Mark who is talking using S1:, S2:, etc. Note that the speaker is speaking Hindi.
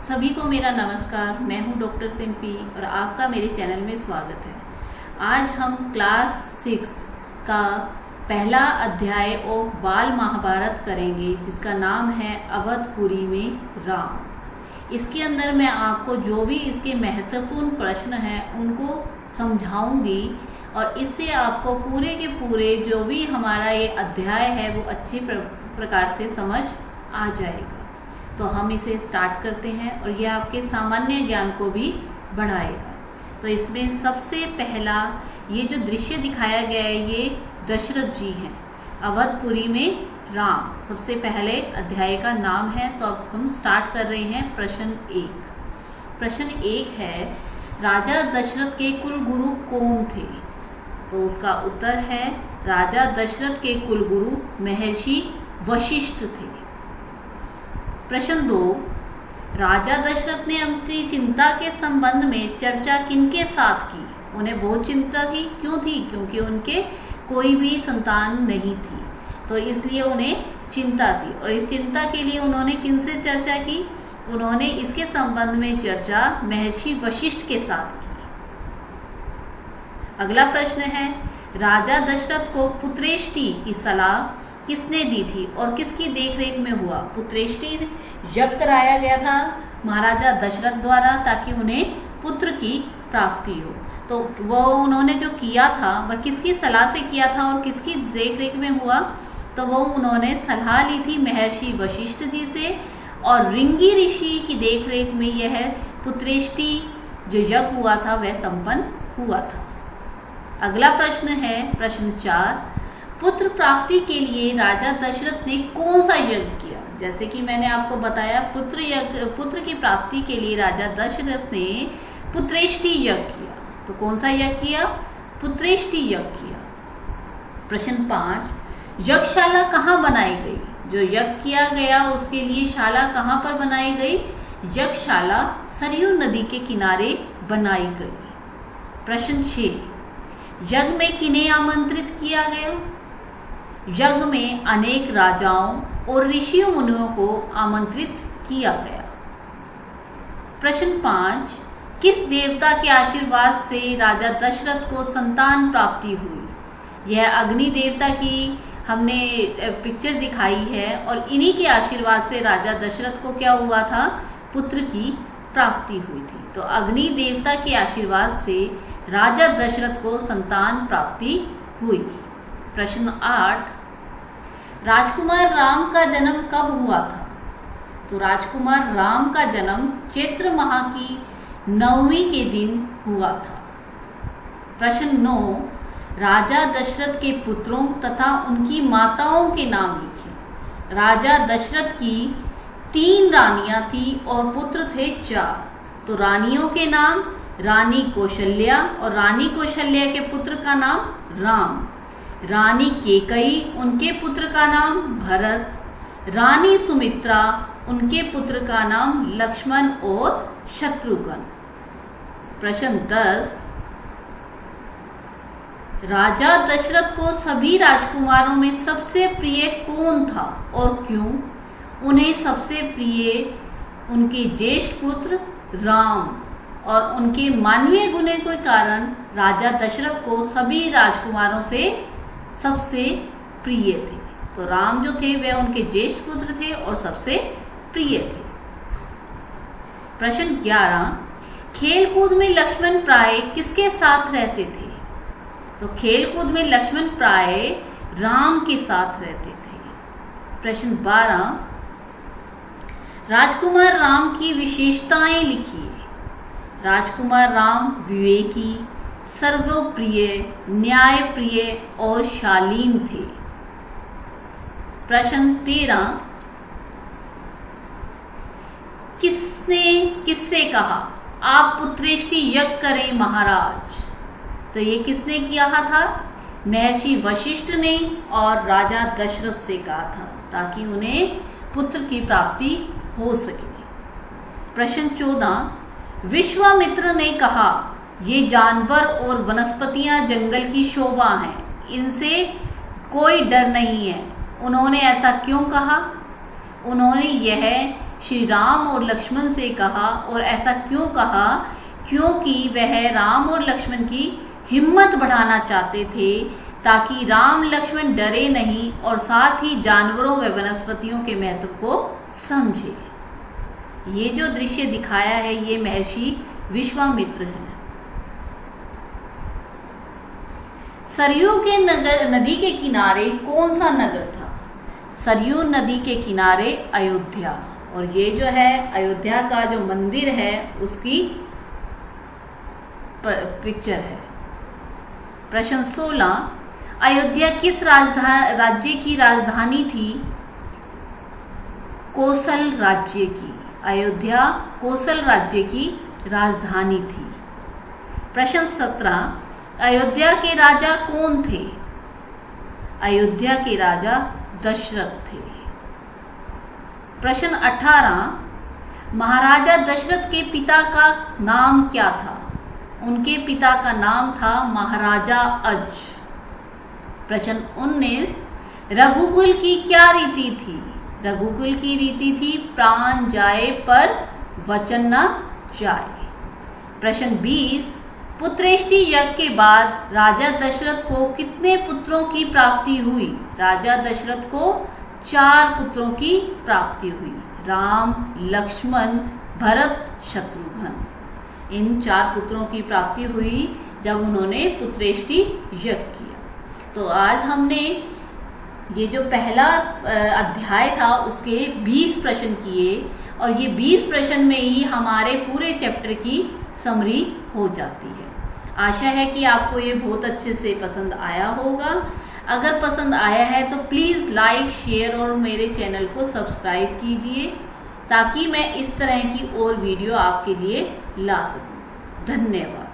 S1: सभी को मेरा नमस्कार। मैं हूं डॉक्टर सिम्पी और आपका मेरे चैनल में स्वागत है। आज हम क्लास 6 का पहला अध्याय और बाल महाभारत करेंगे, जिसका नाम है अवधपुरी में राम। इसके अंदर मैं आपको जो भी इसके महत्वपूर्ण प्रश्न हैं उनको समझाऊंगी और इससे आपको पूरे के पूरे जो भी हमारा ये अध्याय है वो अच्छे प्रकार से समझ आ जाएगा। तो हम इसे स्टार्ट करते हैं और ये आपके सामान्य ज्ञान को भी बढ़ाएगा। तो इसमें सबसे पहला ये जो दृश्य दिखाया गया है ये दशरथ जी हैं, अवधपुरी में राम सबसे पहले अध्याय का नाम है। तो अब हम स्टार्ट कर रहे हैं प्रश्न 1। प्रश्न 1 है, राजा दशरथ के कुल गुरु कौन थे? तो उसका उत्तर है राजा दशरथ के कुल गुरु महर्षि वशिष्ठ थे। प्रश्न 2, राजा दशरथ ने अपनी चिंता के संबंध में चर्चा किनके साथ की? उन्हें बहुत चिंता थी। क्यों थी? क्योंकि उनके कोई भी संतान नहीं थी, तो इसलिए उन्हें चिंता थी। और इस चिंता के लिए उन्होंने किनसे चर्चा की? उन्होंने इसके संबंध में चर्चा महर्षि वशिष्ठ के साथ की। अगला प्रश्न है, राजा दशरथ को पुत्रेष्टि की सलाह किसने दी थी और किसकी देखरेख में हुआ? पुत्रेष्टि यज्ञ कराया गया था महाराजा दशरथ द्वारा ताकि उन्हें पुत्र की प्राप्ति हो। तो वो उन्होंने जो किया था वह किसकी सलाह से किया था और किसकी देखरेख में हुआ? तो वो उन्होंने सलाह ली थी महर्षि वशिष्ठ जी से और रिंगी ऋषि की देखरेख में यह पुत्रेष्टि जो यज्ञ हुआ था वह संपन्न हुआ था। अगला प्रश्न है प्रश्न 4, पुत्र प्राप्ति के लिए राजा दशरथ ने कौन सा यज्ञ किया? जैसे कि मैंने आपको बताया पुत्र की प्राप्ति के लिए राजा दशरथ ने पुत्रेष्टि यज्ञ किया। तो कौन सा यज्ञ किया? पुत्रेष्टि यज्ञ किया। प्रश्न 5, यज्ञशाला कहाँ बनाई गई? जो यज्ञ किया गया उसके लिए शाला कहाँ पर बनाई गई? यज्ञशाला सरयू नदी के किनारे बनाई गई। प्रश्न 6, यज्ञ में किन्हें आमंत्रित किया गया? यज्ञ में अनेक राजाओं और ऋषियों मुनियों को आमंत्रित किया गया। प्रश्न 5, किस देवता के आशीर्वाद से राजा दशरथ को संतान प्राप्ति हुई? यह अग्नि देवता की हमने पिक्चर दिखाई है और इन्हीं के आशीर्वाद से राजा दशरथ को क्या हुआ था? पुत्र की प्राप्ति हुई थी। तो अग्नि देवता के आशीर्वाद से राजा दशरथ को संतान प्राप्ति हुई। प्रश्न 8, राजकुमार राम का जन्म कब हुआ था? तो राजकुमार राम का जन्म चैत्र माह की 9वीं के दिन हुआ था। प्रश्न 9, राजा दशरथ के पुत्रों तथा उनकी माताओं के नाम लिखे। राजा दशरथ की 3 रानियां थी और पुत्र थे 4। तो रानियों के नाम रानी कौशल्या और रानी कौशल्या के पुत्र का नाम राम, रानी केकई उनके पुत्र का नाम भरत, रानी सुमित्रा उनके पुत्र का नाम लक्ष्मण और शत्रुघ्न। प्रश्न 10, राजा दशरथ को सभी राजकुमारों में सबसे प्रिय कौन था और क्यों? उन्हें सबसे प्रिय उनके ज्येष्ठ पुत्र राम और उनके मानवीय गुणों के कारण राजा दशरथ को सभी राजकुमारों से सबसे प्रिय थे। तो राम जो थे वे उनके ज्येष्ठ पुत्र थे और सबसे प्रिय थे। प्रश्न 11, खेलकूद में लक्ष्मण प्राय किसके साथ रहते थे? तो खेलकूद में लक्ष्मण प्राय राम के साथ रहते थे। प्रश्न 12, राजकुमार राम की विशेषताएं लिखिए। राजकुमार राम विवेकी, सर्वप्रिय, न्यायप्रिय और शालीन थे। प्रश्न 13, किससे कहा आप पुत्रेष्टि यज्ञ करें महाराज? तो ये किसने किया था? महर्षि वशिष्ठ ने और राजा दशरथ से कहा था ताकि उन्हें पुत्र की प्राप्ति हो सके। प्रश्न 14, विश्वामित्र ने कहा ये जानवर और वनस्पतियां जंगल की शोभा हैं, इनसे कोई डर नहीं है। उन्होंने ऐसा क्यों कहा? उन्होंने यह श्री राम और लक्ष्मण से कहा, और ऐसा क्यों कहा? क्योंकि वह राम और लक्ष्मण की हिम्मत बढ़ाना चाहते थे, ताकि राम लक्ष्मण डरे नहीं और साथ ही जानवरों व वनस्पतियों के महत्व को समझे। ये जो दृश्य दिखाया है ये महर्षि विश्वामित्र है। सरयू के नदी के किनारे कौन सा नगर था? सरयू नदी के किनारे अयोध्या। और ये जो है अयोध्या का जो मंदिर है उसकी पिक्चर है। प्रश्न 16, अयोध्या किस राज्य की राजधानी थी? कोसल राज्य की। अयोध्या कोसल राज्य की राजधानी थी। प्रश्न 17, अयोध्या के राजा कौन थे? अयोध्या के राजा दशरथ थे। प्रश्न 18, महाराजा दशरथ के पिता का नाम क्या था? उनके पिता का नाम था महाराजा अज। प्रश्न 19, रघुकुल की क्या रीति थी? रघुकुल की रीति थी प्राण जाए पर वचन न जाए। प्रश्न 20, पुत्रेष्टि यज्ञ के बाद राजा दशरथ को कितने पुत्रों की प्राप्ति हुई? राजा दशरथ को 4 पुत्रों की प्राप्ति हुई, राम, लक्ष्मण, भरत, शत्रुघ्न। इन 4 पुत्रों की प्राप्ति हुई जब उन्होंने पुत्रेष्टि यज्ञ किया। तो आज हमने ये जो पहला अध्याय था उसके 20 प्रश्न किए, और ये 20 प्रश्न में ही हमारे पूरे चैप्टर की समरी हो जाती है। आशा है कि आपको ये बहुत अच्छे से पसंद आया होगा। अगर पसंद आया है तो प्लीज़ लाइक, शेयर और मेरे चैनल को सब्सक्राइब कीजिए, ताकि मैं इस तरह की और वीडियो आपके लिए ला सकूं। धन्यवाद।